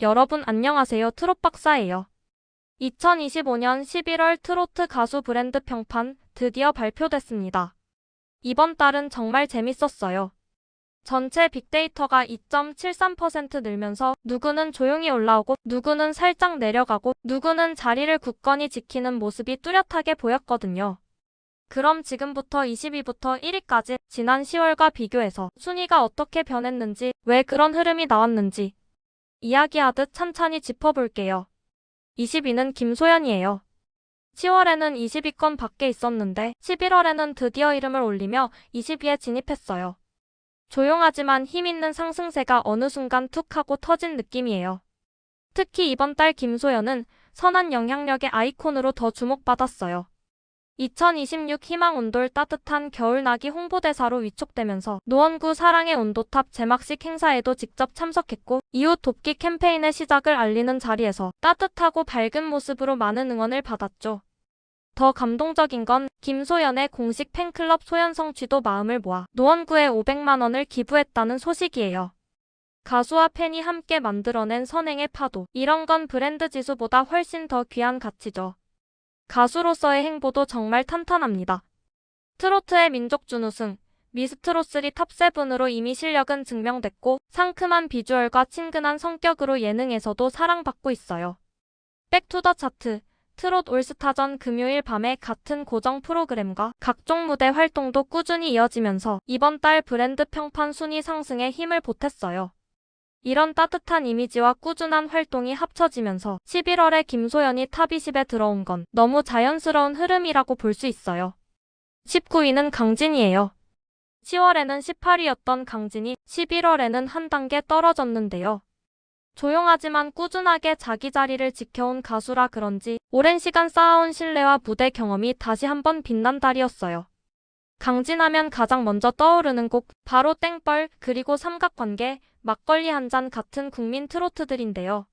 여러분 안녕하세요. 트롯 박사예요. 2025년 11월 트로트 가수 브랜드 평판 드디어 발표됐습니다. 이번 달은 정말 재밌었어요. 전체 빅데이터가 2.73% 늘면서 누구는 조용히 올라오고 누구는 살짝 내려가고 누구는 자리를 굳건히 지키는 모습이 뚜렷하게 보였거든요. 그럼 지금부터 20위부터 1위까지 지난 10월과 비교해서 순위가 어떻게 변했는지, 왜 그런 흐름이 나왔는지 이야기하듯 찬찬히 짚어볼게요. 20위는 김소연이에요. 10월에는 20위권 밖에 있었는데 11월에는 드디어 이름을 올리며 20위에 진입했어요. 조용하지만 힘있는 상승세가 어느 순간 툭 하고 터진 느낌이에요. 특히 이번 달 김소연은 선한 영향력의 아이콘으로 더 주목받았어요. 2026 희망온돌 따뜻한 겨울나기 홍보대사로 위촉되면서 노원구 사랑의 온도탑 제막식 행사에도 직접 참석했고 이웃 돕기 캠페인의 시작을 알리는 자리에서 따뜻하고 밝은 모습으로 많은 응원을 받았죠. 더 감동적인 건 김소연의 공식 팬클럽 소연성취도 마음을 모아 노원구에 500만 원을 기부했다는 소식이에요. 가수와 팬이 함께 만들어낸 선행의 파도. 이런 건 브랜드 지수보다 훨씬 더 귀한 가치죠. 가수로서의 행보도 정말 탄탄합니다. 트로트의 민족준우승, 미스트롯3 탑7으로 이미 실력은 증명됐고 상큼한 비주얼과 친근한 성격으로 예능에서도 사랑받고 있어요. 백투더 차트, 트롯 올스타전 금요일 밤에 같은 고정 프로그램과 각종 무대 활동도 꾸준히 이어지면서 이번 달 브랜드 평판 순위 상승에 힘을 보탰어요. 이런 따뜻한 이미지와 꾸준한 활동이 합쳐지면서 11월에 김소연이 탑 20에 들어온 건 너무 자연스러운 흐름이라고 볼 수 있어요. 19위는 강진이에요. 10월에는 18위였던 강진이 11월에는 한 단계 떨어졌는데요. 조용하지만 꾸준하게 자기 자리를 지켜온 가수라 그런지 오랜 시간 쌓아온 신뢰와 무대 경험이 다시 한번 빛난 달이었어요. 강진하면 가장 먼저 떠오르는 곡 바로 땡벌 그리고 삼각관계, 막걸리 한 잔 같은 국민 트로트들인데요.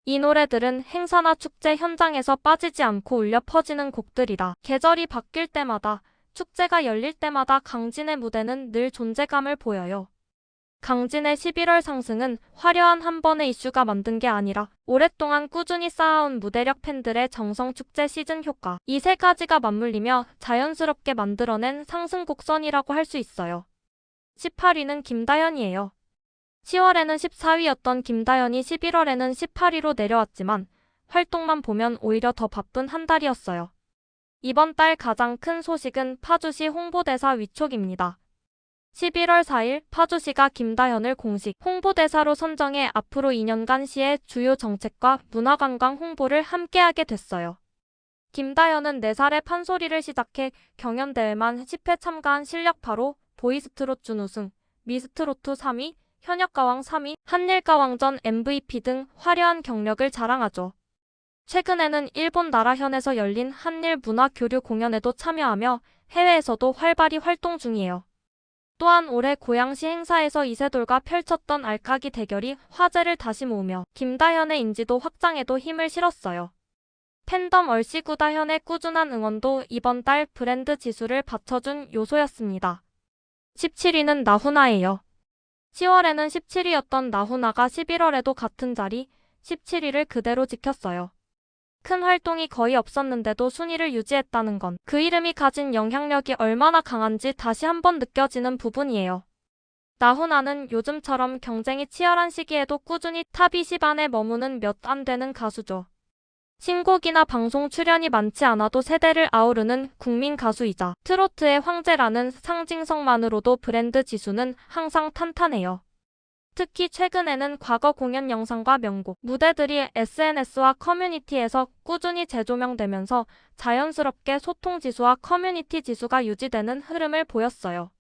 이 노래들은 행사나 축제 현장에서 빠지지 않고 울려 퍼지는 곡들이다. 계절이 바뀔 때마다, 축제가 열릴 때마다 강진의 무대는 늘 존재감을 보여요. 강진의 11월 상승은 화려한 한 번의 이슈가 만든 게 아니라 오랫동안 꾸준히 쌓아온 무대력, 팬들의 정성, 축제 시즌 효과, 이 세 가지가 맞물리며 자연스럽게 만들어낸 상승 곡선이라고 할 수 있어요. 18위는 김다현이에요. 10월에는 14위였던 김다현이 11월에는 18위로 내려왔지만 활동만 보면 오히려 더 바쁜 한 달이었어요. 이번 달 가장 큰 소식은 파주시 홍보대사 위촉입니다. 11월 4일 파주시가 김다현을 공식 홍보대사로 선정해 앞으로 2년간 시의 주요 정책과 문화관광 홍보를 함께하게 됐어요. 김다현은 4살에 판소리를 시작해 경연대회만 10회 참가한 실력파로 보이스트롯 준우승, 미스트롯2 3위, 현역가왕 3위, 한일가왕전 MVP 등 화려한 경력을 자랑하죠. 최근에는 일본 나라현에서 열린 한일 문화교류 공연에도 참여하며 해외에서도 활발히 활동 중이에요. 또한 올해 고양시 행사에서 이세돌과 펼쳤던 알까기 대결이 화제를 다시 모으며 김다현의 인지도 확장에도 힘을 실었어요. 팬덤 얼씨구다현의 꾸준한 응원도 이번 달 브랜드 지수를 받쳐준 요소였습니다. 17위는 나훈아예요. 10월에는 17위였던 나훈아가 11월에도 같은 자리 17위를 그대로 지켰어요. 큰 활동이 거의 없었는데도 순위를 유지했다는 건 그 이름이 가진 영향력이 얼마나 강한지 다시 한번 느껴지는 부분이에요. 나훈아는 요즘처럼 경쟁이 치열한 시기에도 꾸준히 탑 20 안에 머무는 몇 안 되는 가수죠. 신곡이나 방송 출연이 많지 않아도 세대를 아우르는 국민 가수이자 트로트의 황제라는 상징성만으로도 브랜드 지수는 항상 탄탄해요. 특히 최근에는 과거 공연 영상과 명곡, 무대들이 SNS와 커뮤니티에서 꾸준히 재조명되면서 자연스럽게 소통 지수와 커뮤니티 지수가 유지되는 흐름을 보였어요.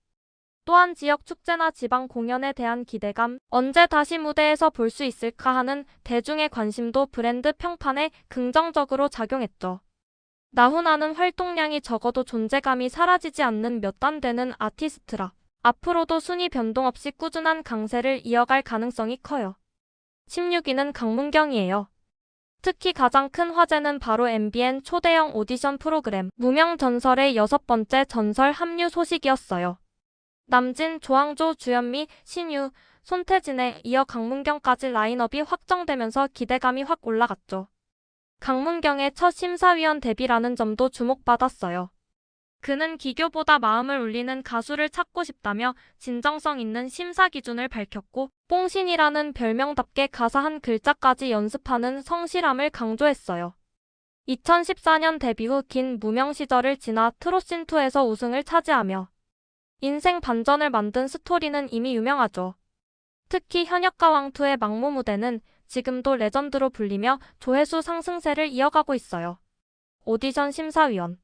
또한 지역 축제나 지방 공연에 대한 기대감, 언제 다시 무대에서 볼 수 있을까 하는 대중의 관심도 브랜드 평판에 긍정적으로 작용했죠. 나훈아는 활동량이 적어도 존재감이 사라지지 않는 몇 안 되는 아티스트라 앞으로도 순위 변동 없이 꾸준한 강세를 이어갈 가능성이 커요. 16위는 강문경이에요. 특히 가장 큰 화제는 바로 MBN 초대형 오디션 프로그램 무명전설의 6번째 전설 합류 소식이었어요. 남진, 조항조, 주현미, 신유, 손태진에 이어 강문경까지 라인업이 확정되면서 기대감이 확 올라갔죠. 강문경의 첫 심사위원 데뷔라는 점도 주목받았어요. 그는 기교보다 마음을 울리는 가수를 찾고 싶다며 진정성 있는 심사 기준을 밝혔고 뽕신이라는 별명답게 가사 한 글자까지 연습하는 성실함을 강조했어요. 2014년 데뷔 후 긴 무명 시절을 지나 트롯신2에서 우승을 차지하며 인생 반전을 만든 스토리는 이미 유명하죠. 특히 현역가왕2의 막무 무대는 지금도 레전드로 불리며 조회수 상승세를 이어가고 있어요. 오디션 심사위원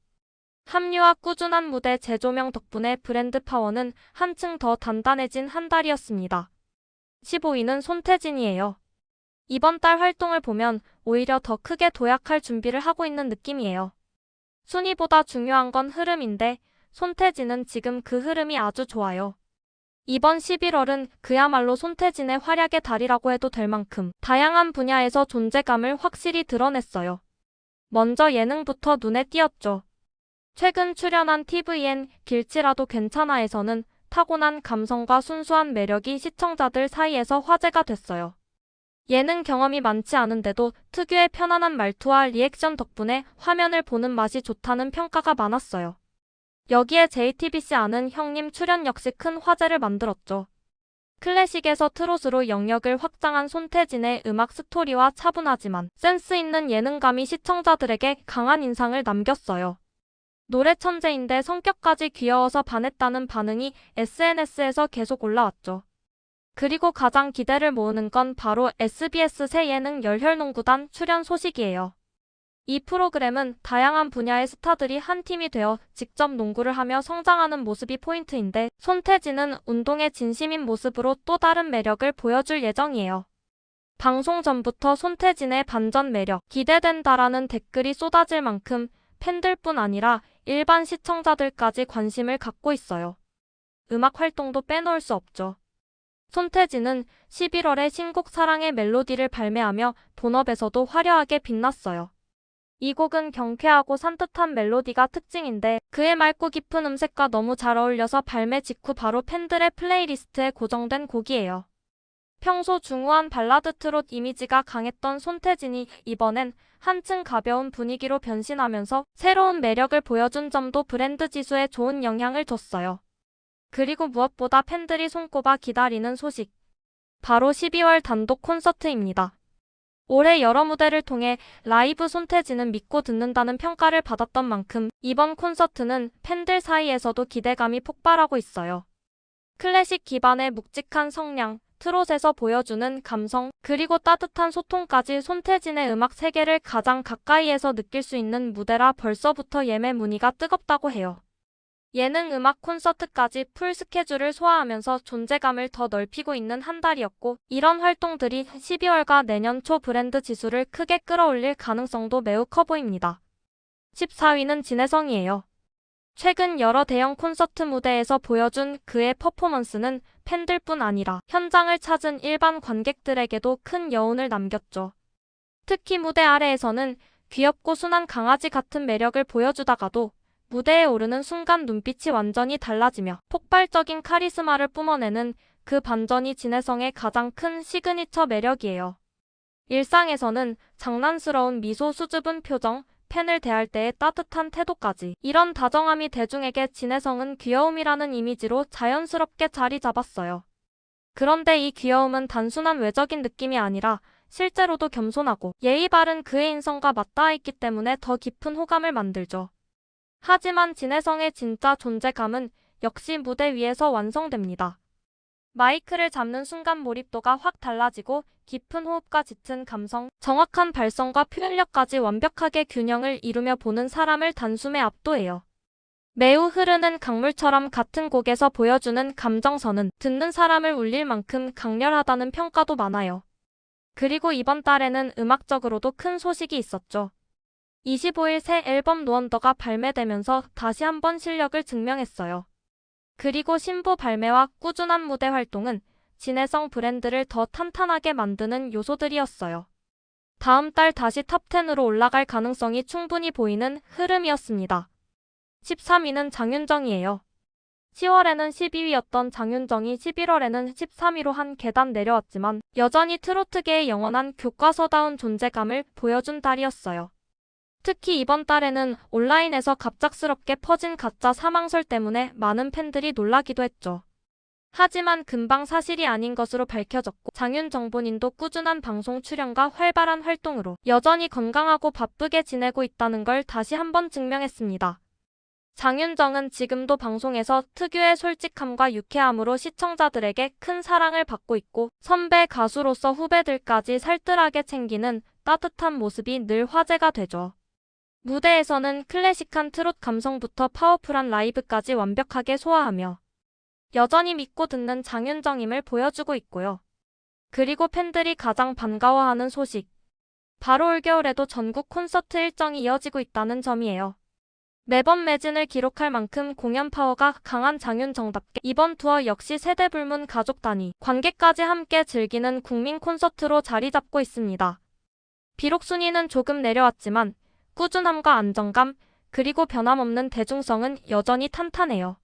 합류와 꾸준한 무대 재조명 덕분에 브랜드 파워는 한층 더 단단해진 한 달이었습니다. 15위는 손태진이에요. 이번 달 활동을 보면 오히려 더 크게 도약할 준비를 하고 있는 느낌이에요. 순위보다 중요한 건 흐름인데 손태진은 지금 그 흐름이 아주 좋아요. 이번 11월은 그야말로 손태진의 활약의 달이라고 해도 될 만큼 다양한 분야에서 존재감을 확실히 드러냈어요. 먼저 예능부터 눈에 띄었죠. 최근 출연한 TVN 길치라도 괜찮아에서는 타고난 감성과 순수한 매력이 시청자들 사이에서 화제가 됐어요. 예능 경험이 많지 않은데도 특유의 편안한 말투와 리액션 덕분에 화면을 보는 맛이 좋다는 평가가 많았어요. 여기에 JTBC 아는 형님 출연 역시 큰 화제를 만들었죠. 클래식에서 트롯으로 영역을 확장한 손태진의 음악 스토리와 차분하지만 센스 있는 예능감이 시청자들에게 강한 인상을 남겼어요. 노래 천재인데 성격까지 귀여워서 반했다는 반응이 SNS에서 계속 올라왔죠. 그리고 가장 기대를 모으는 건 바로 SBS 새 예능 열혈농구단 출연 소식이에요. 이 프로그램은 다양한 분야의 스타들이 한 팀이 되어 직접 농구를 하며 성장하는 모습이 포인트인데 손태진은 운동에 진심인 모습으로 또 다른 매력을 보여줄 예정이에요. 방송 전부터 손태진의 반전 매력 기대된다라는 댓글이 쏟아질 만큼 팬들뿐 아니라 일반 시청자들까지 관심을 갖고 있어요. 음악 활동도 빼놓을 수 없죠. 손태진은 11월에 신곡 사랑의 멜로디를 발매하며 본업에서도 화려하게 빛났어요. 이 곡은 경쾌하고 산뜻한 멜로디가 특징인데 그의 맑고 깊은 음색과 너무 잘 어울려서 발매 직후 바로 팬들의 플레이리스트에 고정된 곡이에요. 평소 중후한 발라드 트롯 이미지가 강했던 손태진이 이번엔 한층 가벼운 분위기로 변신하면서 새로운 매력을 보여준 점도 브랜드 지수에 좋은 영향을 줬어요. 그리고 무엇보다 팬들이 손꼽아 기다리는 소식. 바로 12월 단독 콘서트입니다. 올해 여러 무대를 통해 라이브 손태진은 믿고 듣는다는 평가를 받았던 만큼 이번 콘서트는 팬들 사이에서도 기대감이 폭발하고 있어요. 클래식 기반의 묵직한 성량, 트롯에서 보여주는 감성, 그리고 따뜻한 소통까지 손태진의 음악 세계를 가장 가까이에서 느낄 수 있는 무대라 벌써부터 예매 문의가 뜨겁다고 해요. 예능 음악 콘서트까지 풀 스케줄을 소화하면서 존재감을 더 넓히고 있는 한 달이었고 이런 활동들이 12월과 내년 초 브랜드 지수를 크게 끌어올릴 가능성도 매우 커 보입니다. 14위는 진혜성이에요. 최근 여러 대형 콘서트 무대에서 보여준 그의 퍼포먼스는 팬들뿐 아니라 현장을 찾은 일반 관객들에게도 큰 여운을 남겼죠. 특히 무대 아래에서는 귀엽고 순한 강아지 같은 매력을 보여주다가도 무대에 오르는 순간 눈빛이 완전히 달라지며 폭발적인 카리스마를 뿜어내는 그 반전이 진혜성의 가장 큰 시그니처 매력이에요. 일상에서는 장난스러운 미소, 수줍은 표정, 팬을 대할 때의 따뜻한 태도까지 이런 다정함이 대중에게 진혜성은 귀여움이라는 이미지로 자연스럽게 자리 잡았어요. 그런데 이 귀여움은 단순한 외적인 느낌이 아니라 실제로도 겸손하고 예의 바른 그의 인성과 맞닿아 있기 때문에 더 깊은 호감을 만들죠. 하지만 진혜성의 진짜 존재감은 역시 무대 위에서 완성됩니다. 마이크를 잡는 순간 몰입도가 확 달라지고 깊은 호흡과 짙은 감성, 정확한 발성과 표현력까지 완벽하게 균형을 이루며 보는 사람을 단숨에 압도해요. 매우 흐르는 강물처럼 같은 곡에서 보여주는 감정선은 듣는 사람을 울릴 만큼 강렬하다는 평가도 많아요. 그리고 이번 달에는 음악적으로도 큰 소식이 있었죠. 25일 새 앨범 노언더가 발매되면서 다시 한번 실력을 증명했어요. 그리고 신부 발매와 꾸준한 무대 활동은 진혜성 브랜드를 더 탄탄하게 만드는 요소들이었어요. 다음 달 다시 탑10으로 올라갈 가능성이 충분히 보이는 흐름이었습니다. 13위는 장윤정이에요. 10월에는 12위였던 장윤정이 11월에는 13위로 한 계단 내려왔지만 여전히 트로트계의 영원한 교과서다운 존재감을 보여준 달이었어요. 특히 이번 달에는 온라인에서 갑작스럽게 퍼진 가짜 사망설 때문에 많은 팬들이 놀라기도 했죠. 하지만 금방 사실이 아닌 것으로 밝혀졌고 장윤정 본인도 꾸준한 방송 출연과 활발한 활동으로 여전히 건강하고 바쁘게 지내고 있다는 걸 다시 한번 증명했습니다. 장윤정은 지금도 방송에서 특유의 솔직함과 유쾌함으로 시청자들에게 큰 사랑을 받고 있고 선배 가수로서 후배들까지 살뜰하게 챙기는 따뜻한 모습이 늘 화제가 되죠. 무대에서는 클래식한 트롯 감성부터 파워풀한 라이브까지 완벽하게 소화하며 여전히 믿고 듣는 장윤정임을 보여주고 있고요. 그리고 팬들이 가장 반가워하는 소식. 바로 올겨울에도 전국 콘서트 일정이 이어지고 있다는 점이에요. 매번 매진을 기록할 만큼 공연 파워가 강한 장윤정답게 이번 투어 역시 세대불문 가족 단위, 관객까지 함께 즐기는 국민 콘서트로 자리 잡고 있습니다. 비록 순위는 조금 내려왔지만 꾸준함과 안정감, 그리고 변함없는 대중성은 여전히 탄탄해요.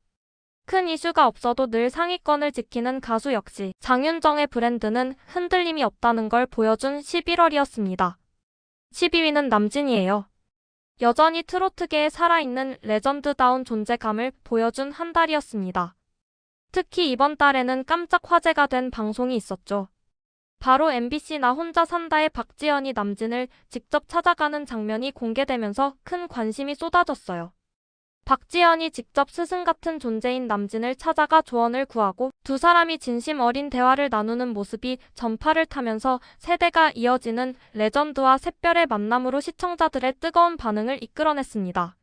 큰 이슈가 없어도 늘 상위권을 지키는 가수 역시 장윤정의 브랜드는 흔들림이 없다는 걸 보여준 11월이었습니다. 12위는 남진이에요. 여전히 트로트계에 살아있는 레전드다운 존재감을 보여준 한 달이었습니다. 특히 이번 달에는 깜짝 화제가 된 방송이 있었죠. 바로 MBC 나 혼자 산다의 박지연이 남진을 직접 찾아가는 장면이 공개되면서 큰 관심이 쏟아졌어요. 박지연이 직접 스승 같은 존재인 남진을 찾아가 조언을 구하고 두 사람이 진심 어린 대화를 나누는 모습이 전파를 타면서 세대가 이어지는 레전드와 샛별의 만남으로 시청자들의 뜨거운 반응을 이끌어냈습니다.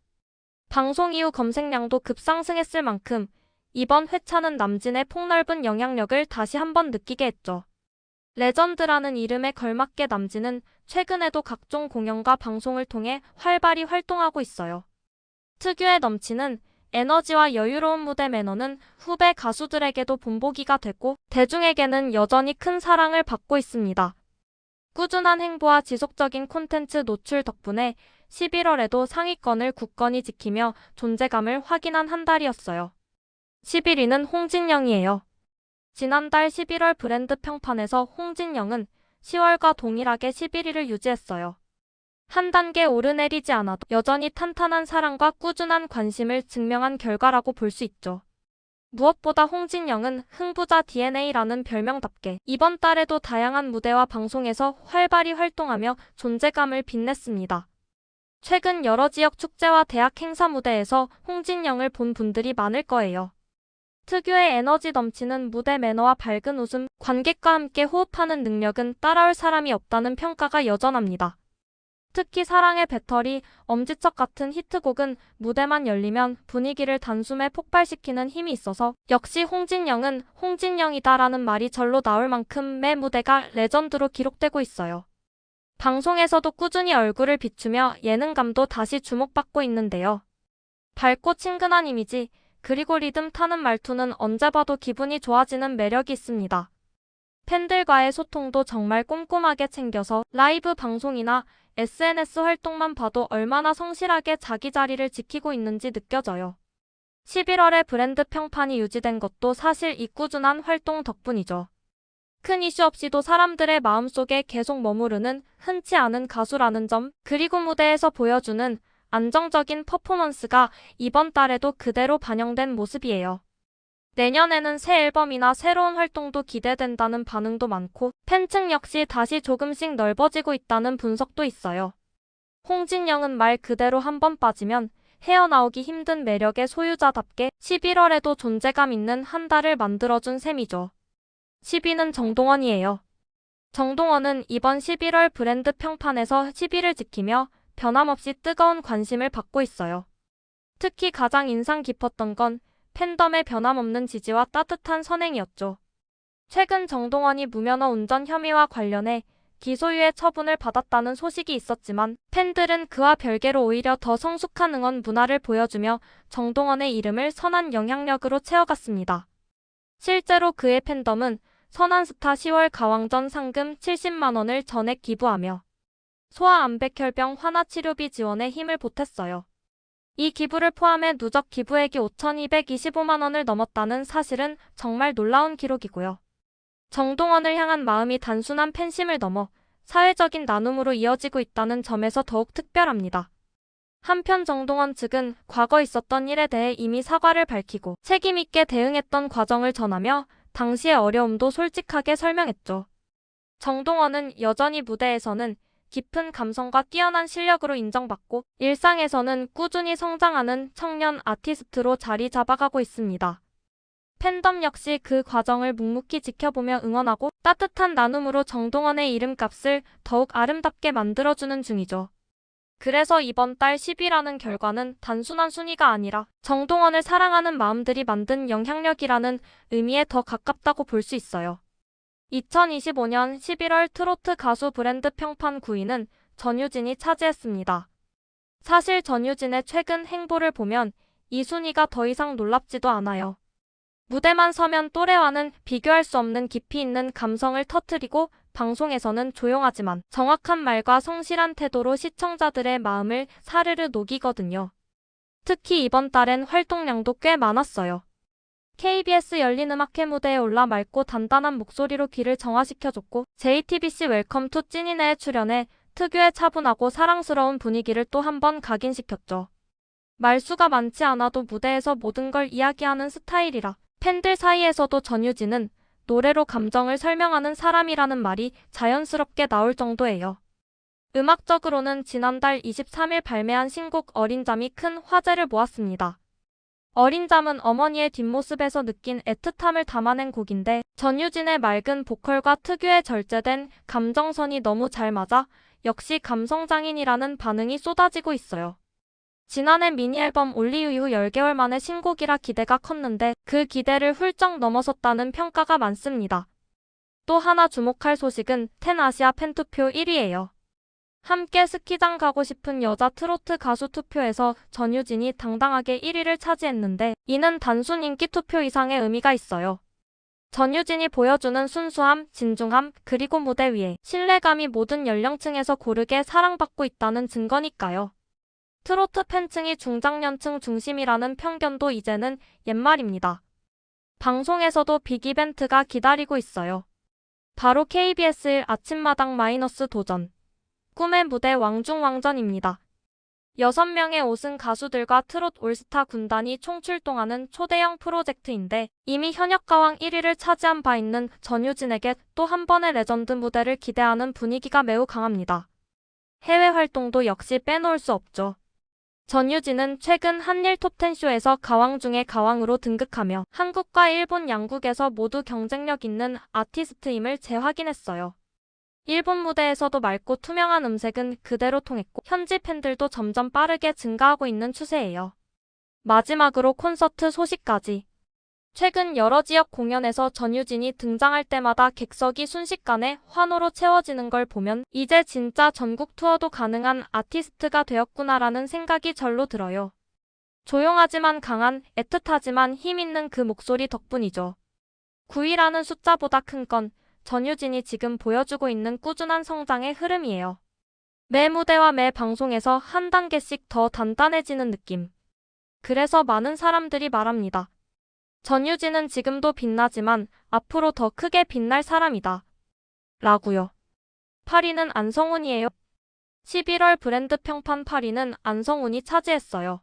방송 이후 검색량도 급상승했을 만큼 이번 회차는 남진의 폭넓은 영향력을 다시 한번 느끼게 했죠. 레전드라는 이름에 걸맞게 남진은 최근에도 각종 공연과 방송을 통해 활발히 활동하고 있어요. 특유의 넘치는 에너지와 여유로운 무대 매너는 후배 가수들에게도 본보기가 되고 대중에게는 여전히 큰 사랑을 받고 있습니다. 꾸준한 행보와 지속적인 콘텐츠 노출 덕분에 11월에도 상위권을 굳건히 지키며 존재감을 확인한 한 달이었어요. 11위는 홍진영이에요. 지난달 11월 브랜드 평판에서 홍진영은 10월과 동일하게 11위를 유지했어요. 한 단계 오르내리지 않아도 여전히 탄탄한 사랑과 꾸준한 관심을 증명한 결과라고 볼 수 있죠. 무엇보다 홍진영은 흥부자 DNA라는 별명답게 이번 달에도 다양한 무대와 방송에서 활발히 활동하며 존재감을 빛냈습니다. 최근 여러 지역 축제와 대학 행사 무대에서 홍진영을 본 분들이 많을 거예요. 특유의 에너지 넘치는 무대 매너와 밝은 웃음, 관객과 함께 호흡하는 능력은 따라올 사람이 없다는 평가가 여전합니다. 특히 사랑의 배터리, 엄지척 같은 히트곡은 무대만 열리면 분위기를 단숨에 폭발시키는 힘이 있어서 역시 홍진영은 홍진영이다라는 말이 절로 나올 만큼 매 무대가 레전드로 기록되고 있어요. 방송에서도 꾸준히 얼굴을 비추며 예능감도 다시 주목받고 있는데요. 밝고 친근한 이미지, 그리고 리듬 타는 말투는 언제 봐도 기분이 좋아지는 매력이 있습니다. 팬들과의 소통도 정말 꼼꼼하게 챙겨서 라이브 방송이나 SNS 활동만 봐도 얼마나 성실하게 자기 자리를 지키고 있는지 느껴져요. 11월에 브랜드 평판이 유지된 것도 사실 이 꾸준한 활동 덕분이죠. 큰 이슈 없이도 사람들의 마음속에 계속 머무르는 흔치 않은 가수라는 점, 그리고 무대에서 보여주는 안정적인 퍼포먼스가 이번 달에도 그대로 반영된 모습이에요. 내년에는 새 앨범이나 새로운 활동도 기대된다는 반응도 많고 팬층 역시 다시 조금씩 넓어지고 있다는 분석도 있어요. 홍진영은 말 그대로 한번 빠지면 헤어나오기 힘든 매력의 소유자답게 11월에도 존재감 있는 한 달을 만들어준 셈이죠. 10위는 정동원이에요. 정동원은 이번 11월 브랜드 평판에서 10위를 지키며 변함없이 뜨거운 관심을 받고 있어요. 특히 가장 인상 깊었던 건 팬덤의 변함없는 지지와 따뜻한 선행이었죠. 최근 정동원이 무면허 운전 혐의와 관련해 기소유예 처분을 받았다는 소식이 있었지만 팬들은 그와 별개로 오히려 더 성숙한 응원 문화를 보여주며 정동원의 이름을 선한 영향력으로 채워갔습니다. 실제로 그의 팬덤은 선한스타 10월 가왕전 상금 70만 원을 전액 기부하며 소아암백혈병 환아 치료비 지원에 힘을 보탰어요. 이 기부를 포함해 누적 기부액이 5,225만 원을 넘었다는 사실은 정말 놀라운 기록이고요. 정동원을 향한 마음이 단순한 팬심을 넘어 사회적인 나눔으로 이어지고 있다는 점에서 더욱 특별합니다. 한편 정동원 측은 과거 있었던 일에 대해 이미 사과를 밝히고 책임 있게 대응했던 과정을 전하며 당시의 어려움도 솔직하게 설명했죠. 정동원은 여전히 무대에서는 깊은 감성과 뛰어난 실력으로 인정받고 일상에서는 꾸준히 성장하는 청년 아티스트로 자리 잡아가고 있습니다. 팬덤 역시 그 과정을 묵묵히 지켜보며 응원하고 따뜻한 나눔으로 정동원의 이름값을 더욱 아름답게 만들어주는 중이죠. 그래서 이번 달 10위라는 결과는 단순한 순위가 아니라 정동원을 사랑하는 마음들이 만든 영향력이라는 의미에 더 가깝다고 볼 수 있어요. 2025년 11월 트로트 가수 브랜드 평판 9위는 전유진이 차지했습니다. 사실 전유진의 최근 행보를 보면 이 순위가 더 이상 놀랍지도 않아요. 무대만 서면 또래와는 비교할 수 없는 깊이 있는 감성을 터뜨리고 방송에서는 조용하지만 정확한 말과 성실한 태도로 시청자들의 마음을 사르르 녹이거든요. 특히 이번 달엔 활동량도 꽤 많았어요. KBS 열린음악회 무대에 올라 맑고 단단한 목소리로 귀를 정화시켜줬고 JTBC 웰컴 투 찐이네에 출연해 특유의 차분하고 사랑스러운 분위기를 또 한 번 각인시켰죠. 말수가 많지 않아도 무대에서 모든 걸 이야기하는 스타일이라 팬들 사이에서도 전유진은 노래로 감정을 설명하는 사람이라는 말이 자연스럽게 나올 정도예요. 음악적으로는 지난달 23일 발매한 신곡 어린잠이 큰 화제를 모았습니다. 어린잠은 어머니의 뒷모습에서 느낀 애틋함을 담아낸 곡인데 전유진의 맑은 보컬과 특유의 절제된 감정선이 너무 잘 맞아 역시 감성장인이라는 반응이 쏟아지고 있어요. 지난해 미니앨범 올리유 이후 10개월 만에 신곡이라 기대가 컸는데 그 기대를 훌쩍 넘어섰다는 평가가 많습니다. 또 하나 주목할 소식은 텐 아시아 팬투표 1위예요. 함께 스키장 가고 싶은 여자 트로트 가수 투표에서 전유진이 당당하게 1위를 차지했는데 이는 단순 인기 투표 이상의 의미가 있어요. 전유진이 보여주는 순수함, 진중함, 그리고 무대 위에 신뢰감이 모든 연령층에서 고르게 사랑받고 있다는 증거니까요. 트로트 팬층이 중장년층 중심이라는 편견도 이제는 옛말입니다. 방송에서도 빅 이벤트가 기다리고 있어요. 바로 KBS1 아침마당 마이너스 도전. 꿈의 무대 왕중왕전입니다. 6명의 5승 가수들과 트롯 올스타 군단이 총출동하는 초대형 프로젝트인데 이미 현역가왕 1위를 차지한 바 있는 전유진에게 또 한 번의 레전드 무대를 기대하는 분위기가 매우 강합니다. 해외 활동도 역시 빼놓을 수 없죠. 전유진은 최근 한일 톱10쇼에서 가왕 중의 가왕으로 등극하며 한국과 일본 양국에서 모두 경쟁력 있는 아티스트임을 재확인했어요. 일본 무대에서도 맑고 투명한 음색은 그대로 통했고 현지 팬들도 점점 빠르게 증가하고 있는 추세예요. 마지막으로 콘서트 소식까지. 최근 여러 지역 공연에서 전유진이 등장할 때마다 객석이 순식간에 환호로 채워지는 걸 보면 이제 진짜 전국 투어도 가능한 아티스트가 되었구나라는 생각이 절로 들어요. 조용하지만 강한, 애틋하지만 힘있는 그 목소리 덕분이죠. 9위라는 숫자보다 큰 건 전유진이 지금 보여주고 있는 꾸준한 성장의 흐름이에요. 매 무대와 매 방송에서 한 단계씩 더 단단해지는 느낌. 그래서 많은 사람들이 말합니다. 전유진은 지금도 빛나지만 앞으로 더 크게 빛날 사람이다. 라고요. 8위는 안성훈이에요. 11월 브랜드 평판 8위는 안성훈이 차지했어요.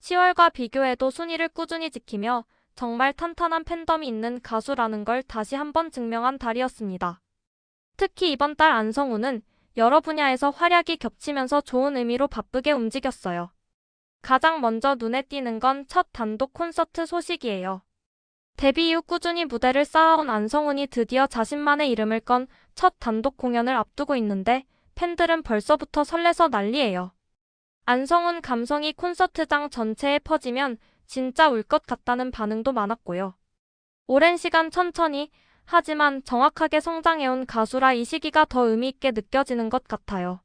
10월과 비교해도 순위를 꾸준히 지키며 정말 탄탄한 팬덤이 있는 가수라는 걸 다시 한번 증명한 달이었습니다. 특히 이번 달 안성훈은 여러 분야에서 활약이 겹치면서 좋은 의미로 바쁘게 움직였어요. 가장 먼저 눈에 띄는 건 첫 단독 콘서트 소식이에요. 데뷔 이후 꾸준히 무대를 쌓아온 안성훈이 드디어 자신만의 이름을 건 첫 단독 공연을 앞두고 있는데 팬들은 벌써부터 설레서 난리예요. 안성훈 감성이 콘서트장 전체에 퍼지면 진짜 울 것 같다는 반응도 많았고요. 오랜 시간 천천히 하지만 정확하게 성장해온 가수라 이 시기가 더 의미 있게 느껴지는 것 같아요.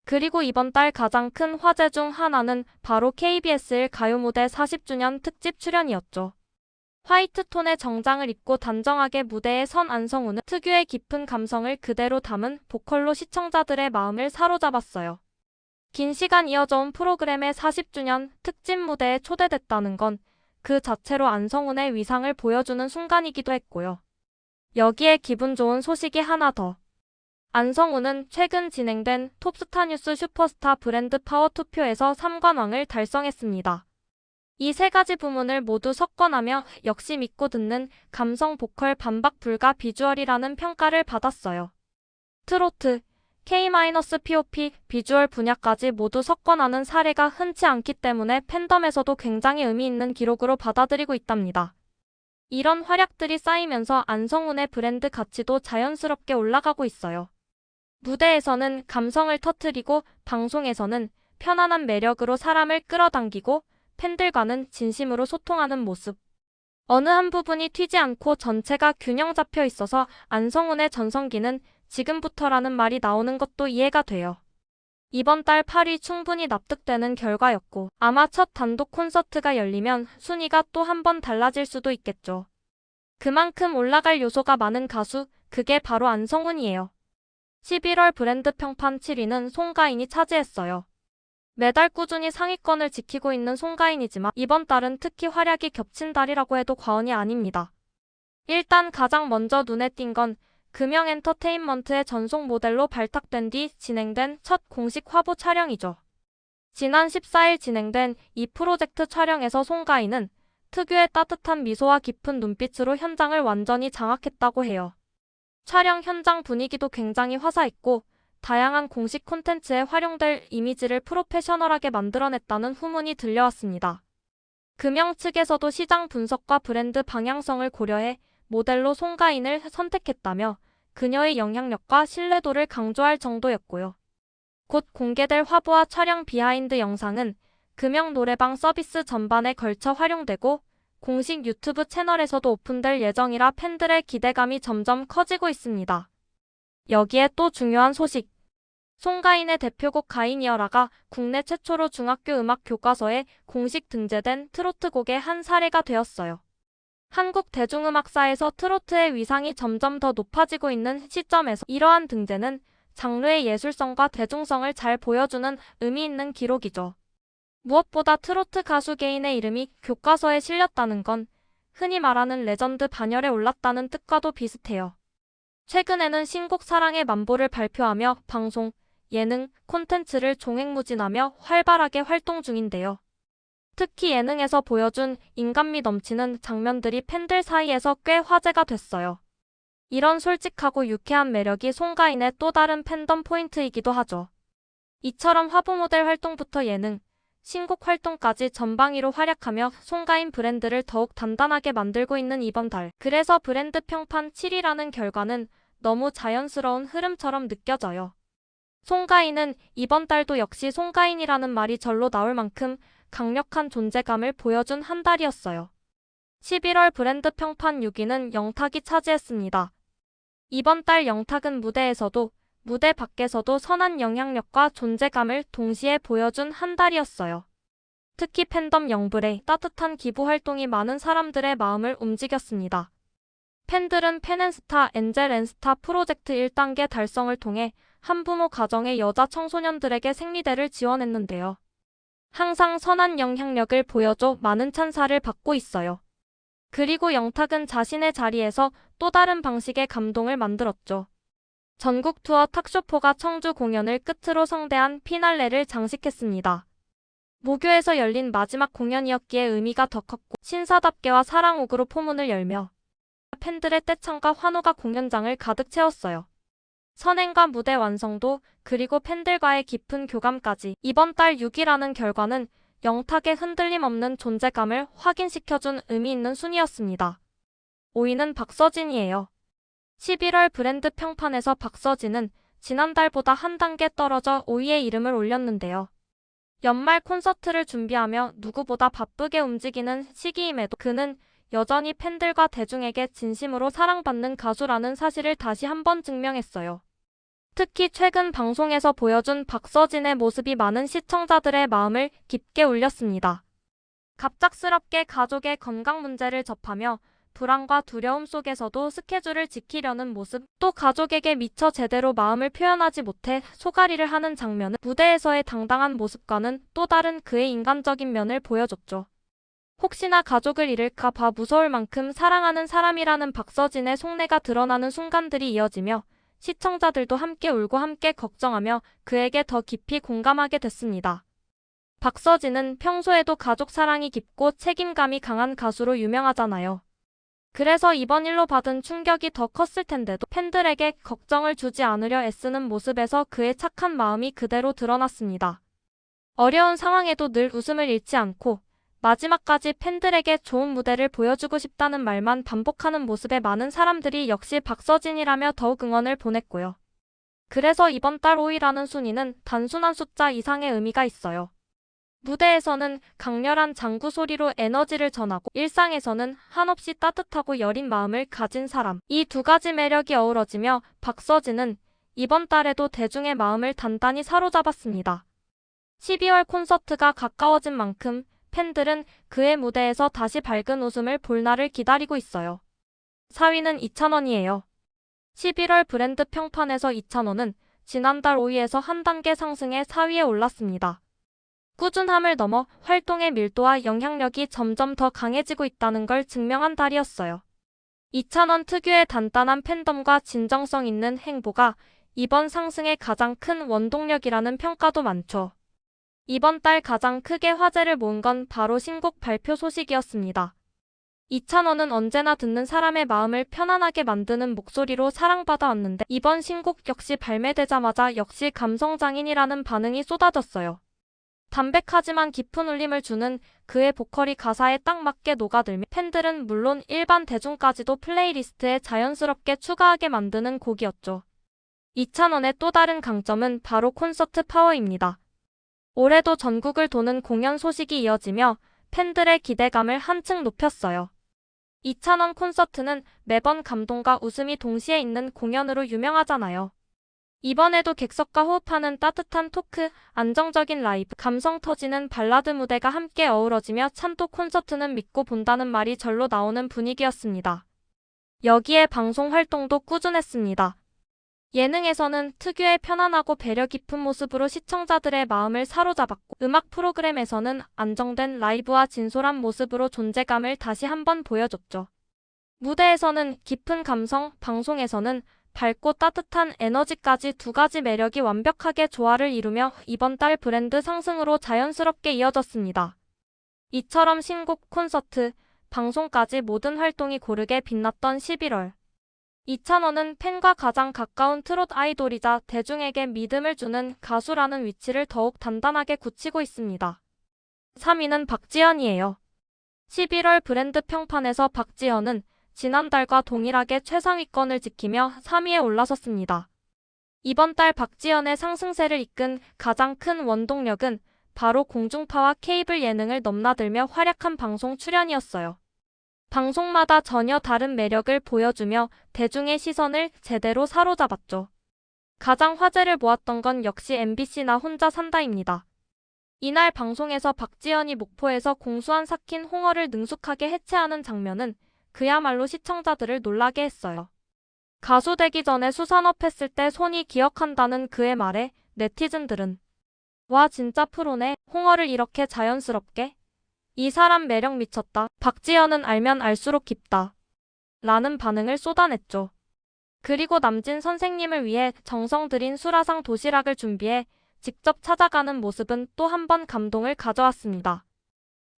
그리고 이번 달 가장 큰 화제 중 하나는 바로 KBS1 가요무대 40주년 특집 출연이었죠. 화이트톤의 정장을 입고 단정하게 무대에 선 안성훈은 특유의 깊은 감성을 그대로 담은 보컬로 시청자들의 마음을 사로잡았어요. 긴 시간 이어져온 프로그램의 40주년 특집 무대에 초대됐다는 건 그 자체로 안성훈의 위상을 보여주는 순간이기도 했고요. 여기에 기분 좋은 소식이 하나 더. 안성훈은 최근 진행된 톱스타뉴스 슈퍼스타 브랜드 파워 투표에서 3관왕을 달성했습니다. 이 세 가지 부문을 모두 석권하며 역시 믿고 듣는 감성 보컬 반박 불가 비주얼이라는 평가를 받았어요. 트로트, K-POP, 비주얼 분야까지 모두 석권하는 사례가 흔치 않기 때문에 팬덤에서도 굉장히 의미 있는 기록으로 받아들이고 있답니다. 이런 활약들이 쌓이면서 안성훈의 브랜드 가치도 자연스럽게 올라가고 있어요. 무대에서는 감성을 터뜨리고 방송에서는 편안한 매력으로 사람을 끌어당기고 팬들과는 진심으로 소통하는 모습. 어느 한 부분이 튀지 않고 전체가 균형 잡혀 있어서 안성훈의 전성기는 지금부터라는 말이 나오는 것도 이해가 돼요. 이번 달 8위 충분히 납득되는 결과였고 아마 첫 단독 콘서트가 열리면 순위가 또 한 번 달라질 수도 있겠죠. 그만큼 올라갈 요소가 많은 가수, 그게 바로 안성훈이에요. 11월 브랜드 평판 7위는 송가인이 차지했어요. 매달 꾸준히 상위권을 지키고 있는 송가인이지만 이번 달은 특히 활약이 겹친 달이라고 해도 과언이 아닙니다. 일단 가장 먼저 눈에 띈 건 금영 엔터테인먼트의 전속 모델로 발탁된 뒤 진행된 첫 공식 화보 촬영이죠. 지난 14일 진행된 이 프로젝트 촬영에서 송가인은 특유의 따뜻한 미소와 깊은 눈빛으로 현장을 완전히 장악했다고 해요. 촬영 현장 분위기도 굉장히 화사했고 다양한 공식 콘텐츠에 활용될 이미지를 프로페셔널하게 만들어냈다는 후문이 들려왔습니다. 금영 측에서도 시장 분석과 브랜드 방향성을 고려해 모델로 송가인을 선택했다며 그녀의 영향력과 신뢰도를 강조할 정도였고요. 곧 공개될 화보와 촬영 비하인드 영상은 금영 노래방 서비스 전반에 걸쳐 활용되고 공식 유튜브 채널에서도 오픈될 예정이라 팬들의 기대감이 점점 커지고 있습니다. 여기에 또 중요한 소식. 송가인의 대표곡 가인이어라가 국내 최초로 중학교 음악 교과서에 공식 등재된 트로트곡의 한 사례가 되었어요. 한국 대중음악사에서 트로트의 위상이 점점 더 높아지고 있는 시점에서 이러한 등재는 장르의 예술성과 대중성을 잘 보여주는 의미 있는 기록이죠. 무엇보다 트로트 가수 개인의 이름이 교과서에 실렸다는 건 흔히 말하는 레전드 반열에 올랐다는 뜻과도 비슷해요. 최근에는 신곡 사랑의 만보를 발표하며 방송, 예능, 콘텐츠를 종횡무진하며 활발하게 활동 중인데요. 특히 예능에서 보여준 인간미 넘치는 장면들이 팬들 사이에서 꽤 화제가 됐어요. 이런 솔직하고 유쾌한 매력이 송가인의 또 다른 팬덤 포인트이기도 하죠. 이처럼 화보 모델 활동부터 예능, 신곡 활동까지 전방위로 활약하며 송가인 브랜드를 더욱 단단하게 만들고 있는 이번 달. 그래서 브랜드 평판 7위라는 결과는 너무 자연스러운 흐름처럼 느껴져요. 송가인은 이번 달도 역시 송가인이라는 말이 절로 나올 만큼 강력한 존재감을 보여준 한 달이었어요. 11월 브랜드 평판 6위는 영탁이 차지했습니다. 이번 달 영탁은 무대에서도 무대 밖에서도 선한 영향력과 존재감을 동시에 보여준 한 달이었어요. 특히 팬덤 영블의 따뜻한 기부 활동이 많은 사람들의 마음을 움직였습니다. 팬들은 팬앤스타 엔젤앤스타 프로젝트 1단계 달성을 통해 한부모 가정의 여자 청소년들에게 생리대를 지원했는데요. 항상 선한 영향력을 보여줘 많은 찬사를 받고 있어요. 그리고 영탁은 자신의 자리에서 또 다른 방식의 감동을 만들었죠. 전국 투어 탁쇼포가 청주 공연을 끝으로 성대한 피날레를 장식했습니다. 모교에서 열린 마지막 공연이었기에 의미가 더 컸고 신사답게와 사랑옥으로 포문을 열며 팬들의 떼창과 환호가 공연장을 가득 채웠어요. 선행과 무대 완성도 그리고 팬들과의 깊은 교감까지 이번 달 6위라는 결과는 영탁의 흔들림 없는 존재감을 확인시켜준 의미 있는 순위였습니다. 5위는 박서진이에요. 11월 브랜드 평판에서 박서진은 지난달보다 한 단계 떨어져 5위에 이름을 올렸는데요. 연말 콘서트를 준비하며 누구보다 바쁘게 움직이는 시기임에도 그는 여전히 팬들과 대중에게 진심으로 사랑받는 가수라는 사실을 다시 한번 증명했어요. 특히 최근 방송에서 보여준 박서진의 모습이 많은 시청자들의 마음을 깊게 울렸습니다. 갑작스럽게 가족의 건강 문제를 접하며 불안과 두려움 속에서도 스케줄을 지키려는 모습, 또 가족에게 미처 제대로 마음을 표현하지 못해 소가리를 하는 장면은 무대에서의 당당한 모습과는 또 다른 그의 인간적인 면을 보여줬죠. 혹시나 가족을 잃을까 봐 무서울 만큼 사랑하는 사람이라는 박서진의 속내가 드러나는 순간들이 이어지며 시청자들도 함께 울고 함께 걱정하며 그에게 더 깊이 공감하게 됐습니다. 박서진은 평소에도 가족 사랑이 깊고 책임감이 강한 가수로 유명하잖아요. 그래서 이번 일로 받은 충격이 더 컸을 텐데도 팬들에게 걱정을 주지 않으려 애쓰는 모습에서 그의 착한 마음이 그대로 드러났습니다. 어려운 상황에도 늘 웃음을 잃지 않고 마지막까지 팬들에게 좋은 무대를 보여주고 싶다는 말만 반복하는 모습에 많은 사람들이 역시 박서진이라며 더욱 응원을 보냈고요. 그래서 이번 달 5위라는 순위는 단순한 숫자 이상의 의미가 있어요. 무대에서는 강렬한 장구 소리로 에너지를 전하고 일상에서는 한없이 따뜻하고 여린 마음을 가진 사람. 이 두 가지 매력이 어우러지며 박서진은 이번 달에도 대중의 마음을 단단히 사로잡았습니다. 12월 콘서트가 가까워진 만큼 팬들은 그의 무대에서 다시 밝은 웃음을 볼 날을 기다리고 있어요. 4위는 이찬원이에요. 11월 브랜드 평판에서 이찬원은 지난달 5위에서 한 단계 상승해 4위에 올랐습니다. 꾸준함을 넘어 활동의 밀도와 영향력이 점점 더 강해지고 있다는 걸 증명한 달이었어요. 이찬원 특유의 단단한 팬덤과 진정성 있는 행보가 이번 상승의 가장 큰 원동력이라는 평가도 많죠. 이번 달 가장 크게 화제를 모은 건 바로 신곡 발표 소식이었습니다. 이찬원은 언제나 듣는 사람의 마음을 편안하게 만드는 목소리로 사랑받아 왔는데 이번 신곡 역시 발매되자마자 역시 감성장인이라는 반응이 쏟아졌어요. 담백하지만 깊은 울림을 주는 그의 보컬이 가사에 딱 맞게 녹아들며 팬들은 물론 일반 대중까지도 플레이리스트에 자연스럽게 추가하게 만드는 곡이었죠. 이찬원의 또 다른 강점은 바로 콘서트 파워입니다. 올해도 전국을 도는 공연 소식이 이어지며 팬들의 기대감을 한층 높였어요. 이찬원 콘서트는 매번 감동과 웃음이 동시에 있는 공연으로 유명하잖아요. 이번에도 객석과 호흡하는 따뜻한 토크, 안정적인 라이브, 감성 터지는 발라드 무대가 함께 어우러지며 찬또 콘서트는 믿고 본다는 말이 절로 나오는 분위기였습니다. 여기에 방송 활동도 꾸준했습니다. 예능에서는 특유의 편안하고 배려 깊은 모습으로 시청자들의 마음을 사로잡았고 음악 프로그램에서는 안정된 라이브와 진솔한 모습으로 존재감을 다시 한번 보여줬죠. 무대에서는 깊은 감성, 방송에서는 밝고 따뜻한 에너지까지 두 가지 매력이 완벽하게 조화를 이루며 이번 달 브랜드 상승으로 자연스럽게 이어졌습니다. 이처럼 신곡, 콘서트, 방송까지 모든 활동이 고르게 빛났던 11월. 이찬원은 팬과 가장 가까운 트롯 아이돌이자 대중에게 믿음을 주는 가수라는 위치를 더욱 단단하게 굳히고 있습니다. 3위는 박지현이에요. 11월 브랜드 평판에서 박지현은 지난달과 동일하게 최상위권을 지키며 3위에 올라섰습니다. 이번 달 박지현의 상승세를 이끈 가장 큰 원동력은 바로 공중파와 케이블 예능을 넘나들며 활약한 방송 출연이었어요. 방송마다 전혀 다른 매력을 보여주며 대중의 시선을 제대로 사로잡았죠. 가장 화제를 모았던 건 역시 MBC 나 혼자 산다입니다. 이날 방송에서 박지현이 목포에서 공수한 삭힌 홍어를 능숙하게 해체하는 장면은 그야말로 시청자들을 놀라게 했어요. 가수 되기 전에 수산업 했을 때 손이 기억한다는 그의 말에 네티즌들은 와 진짜 프로네, 홍어를 이렇게 자연스럽게? 이 사람 매력 미쳤다. 박지현은 알면 알수록 깊다. 라는 반응을 쏟아냈죠. 그리고 남진 선생님을 위해 정성 들인 수라상 도시락을 준비해 직접 찾아가는 모습은 또 한 번 감동을 가져왔습니다.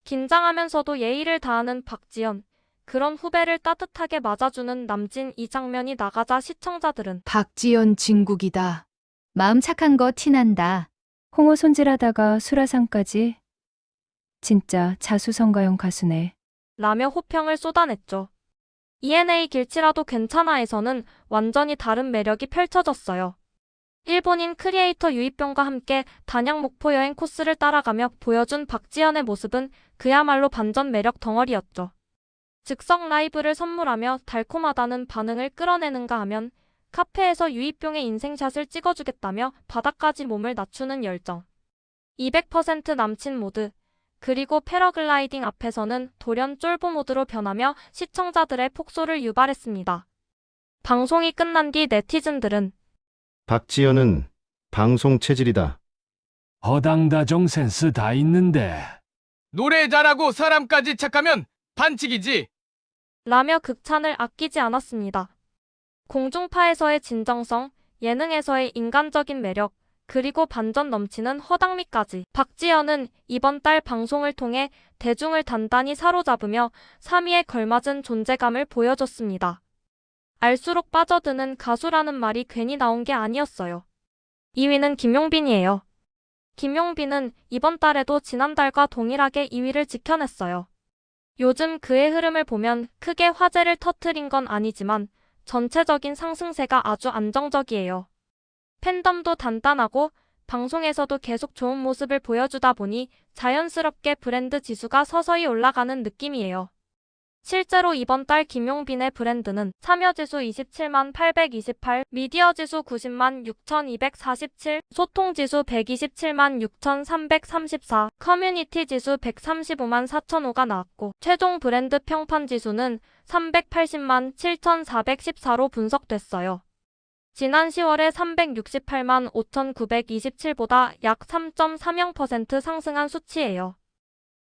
긴장하면서도 예의를 다하는 박지현, 그런 후배를 따뜻하게 맞아주는 남진, 이 장면이 나가자 시청자들은 박지연 진국이다. 마음 착한 거 티난다. 홍어 손질하다가 수라상까지. 진짜 자수성가형 가수네. 라며 호평을 쏟아냈죠. ENA 길치라도 괜찮아에서는 완전히 다른 매력이 펼쳐졌어요. 일본인 크리에이터 유이병과 함께 단양 목포 여행 코스를 따라가며 보여준 박지현의 모습은 그야말로 반전 매력 덩어리였죠. 즉석 라이브를 선물하며 달콤하다는 반응을 끌어내는가 하면 카페에서 유이병의 인생샷을 찍어주겠다며 바닥까지 몸을 낮추는 열정. 200% 남친 모드. 그리고 패러글라이딩 앞에서는 돌연 쫄보 모드로 변하며 시청자들의 폭소를 유발했습니다. 방송이 끝난 뒤 네티즌들은 박지연은 방송 체질이다. 허당다종 센스 다 있는데. 노래 잘하고 사람까지 착하면 반칙이지. 라며 극찬을 아끼지 않았습니다. 공중파에서의 진정성, 예능에서의 인간적인 매력, 그리고 반전 넘치는 허당미까지 박지연은 이번 달 방송을 통해 대중을 단단히 사로잡으며 3위에 걸맞은 존재감을 보여줬습니다. 알수록 빠져드는 가수라는 말이 괜히 나온 게 아니었어요. 2위는 김용빈이에요. 김용빈은 이번 달에도 지난달과 동일하게 2위를 지켜냈어요. 요즘 그의 흐름을 보면 크게 화제를 터뜨린 건 아니지만 전체적인 상승세가 아주 안정적이에요. 팬덤도 단단하고 방송에서도 계속 좋은 모습을 보여주다 보니 자연스럽게 브랜드 지수가 서서히 올라가는 느낌이에요. 실제로 이번 달 김용빈의 브랜드는 참여지수 27만 828, 미디어지수 90만 6247, 소통지수 127만 6334, 커뮤니티지수 135만 4005가 나왔고 최종 브랜드 평판지수는 380만 7414로 분석됐어요. 지난 10월에 368만 5927보다 약 3.30% 상승한 수치예요.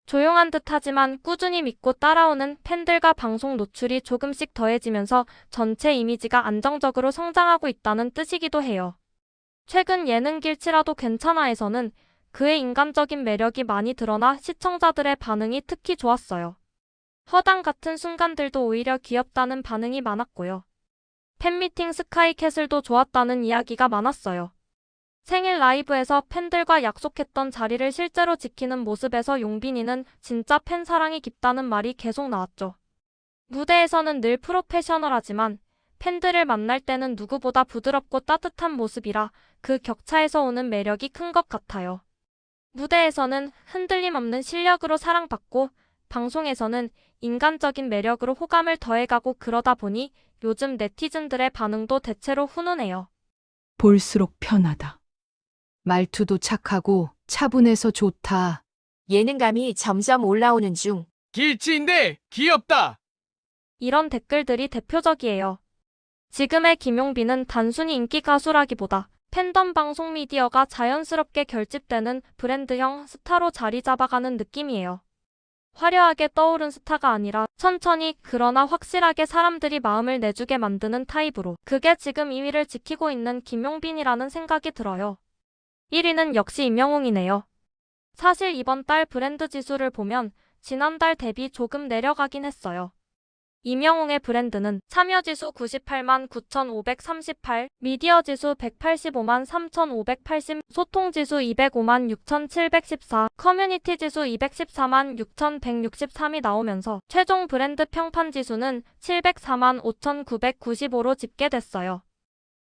조용한 듯하지만 꾸준히 믿고 따라오는 팬들과 방송 노출이 조금씩 더해지면서 전체 이미지가 안정적으로 성장하고 있다는 뜻이기도 해요. 최근 예능 길치라도 괜찮아에서는 그의 인간적인 매력이 많이 드러나 시청자들의 반응이 특히 좋았어요. 허당 같은 순간들도 오히려 귀엽다는 반응이 많았고요. 팬미팅 스카이캐슬도 좋았다는 이야기가 많았어요. 생일 라이브에서 팬들과 약속했던 자리를 실제로 지키는 모습에서 용빈이는 진짜 팬 사랑이 깊다는 말이 계속 나왔죠. 무대에서는 늘 프로페셔널하지만 팬들을 만날 때는 누구보다 부드럽고 따뜻한 모습이라 그 격차에서 오는 매력이 큰 것 같아요. 무대에서는 흔들림 없는 실력으로 사랑받고 방송에서는 인간적인 매력으로 호감을 더해가고 그러다 보니 요즘 네티즌들의 반응도 대체로 훈훈해요. 볼수록 편하다. 말투도 착하고 차분해서 좋다. 예능감이 점점 올라오는 중. 길치인데 귀엽다. 이런 댓글들이 대표적이에요. 지금의 김용빈은 단순히 인기 가수라기보다 팬덤 방송 미디어가 자연스럽게 결집되는 브랜드형 스타로 자리 잡아가는 느낌이에요. 화려하게 떠오른 스타가 아니라 천천히 그러나 확실하게 사람들이 마음을 내주게 만드는 타입으로 그게 지금 2위를 지키고 있는 김용빈이라는 생각이 들어요. 1위는 역시 임영웅이네요. 사실 이번 달 브랜드 지수를 보면 지난달 대비 조금 내려가긴 했어요. 임영웅의 브랜드는 참여지수 98만 9,538, 미디어지수 185만 3,580, 소통지수 205만 6,714, 커뮤니티지수 214만 6,163이 나오면서 최종 브랜드 평판지수는 704만 5,995로 집계됐어요.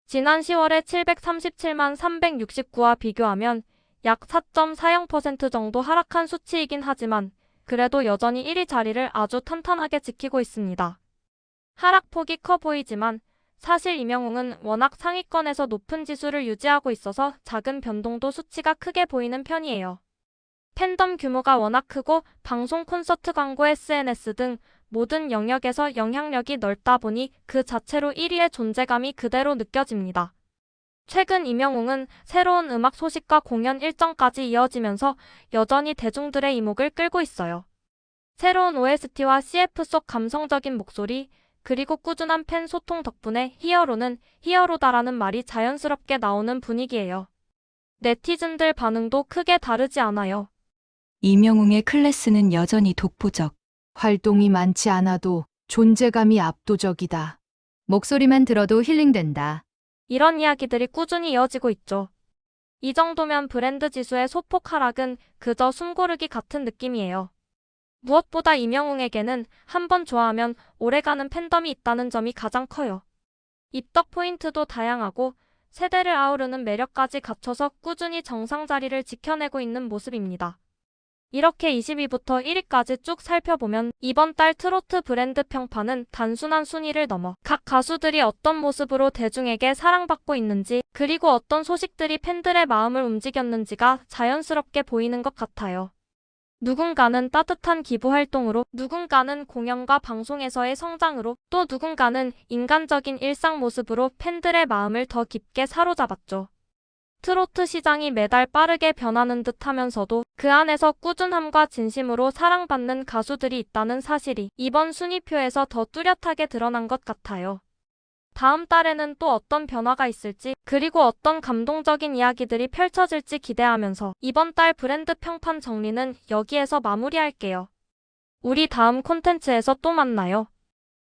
지난 10월에 737만 369와 비교하면 약 4.40% 정도 하락한 수치이긴 하지만 그래도 여전히 1위 자리를 아주 탄탄하게 지키고 있습니다. 하락폭이 커 보이지만 사실 임영웅은 워낙 상위권에서 높은 지수를 유지하고 있어서 작은 변동도 수치가 크게 보이는 편이에요. 팬덤 규모가 워낙 크고 방송 콘서트 광고 SNS 등 모든 영역에서 영향력이 넓다 보니 그 자체로 1위의 존재감이 그대로 느껴집니다. 최근 임영웅은 새로운 음악 소식과 공연 일정까지 이어지면서 여전히 대중들의 이목을 끌고 있어요. 새로운 OST와 CF 속 감성적인 목소리, 그리고 꾸준한 팬 소통 덕분에 히어로는 히어로다라는 말이 자연스럽게 나오는 분위기예요. 네티즌들 반응도 크게 다르지 않아요. 이명웅의 클래스는 여전히 독보적. 활동이 많지 않아도 존재감이 압도적이다. 목소리만 들어도 힐링된다. 이런 이야기들이 꾸준히 이어지고 있죠. 이 정도면 브랜드 지수의 소폭 하락은 그저 숨고르기 같은 느낌이에요. 무엇보다 임영웅에게는 한번 좋아하면 오래가는 팬덤이 있다는 점이 가장 커요. 입덕 포인트도 다양하고 세대를 아우르는 매력까지 갖춰서 꾸준히 정상 자리를 지켜내고 있는 모습입니다. 이렇게 20위부터 1위까지 쭉 살펴보면 이번 달 트로트 브랜드 평판은 단순한 순위를 넘어 각 가수들이 어떤 모습으로 대중에게 사랑받고 있는지 그리고 어떤 소식들이 팬들의 마음을 움직였는지가 자연스럽게 보이는 것 같아요. 누군가는 따뜻한 기부 활동으로, 누군가는 공연과 방송에서의 성장으로, 또 누군가는 인간적인 일상 모습으로 팬들의 마음을 더 깊게 사로잡았죠. 트로트 시장이 매달 빠르게 변하는 듯 하면서도 그 안에서 꾸준함과 진심으로 사랑받는 가수들이 있다는 사실이 이번 순위표에서 더 뚜렷하게 드러난 것 같아요. 다음 달에는 또 어떤 변화가 있을지, 그리고 어떤 감동적인 이야기들이 펼쳐질지 기대하면서 이번 달 브랜드 평판 정리는 여기에서 마무리할게요. 우리 다음 콘텐츠에서 또 만나요.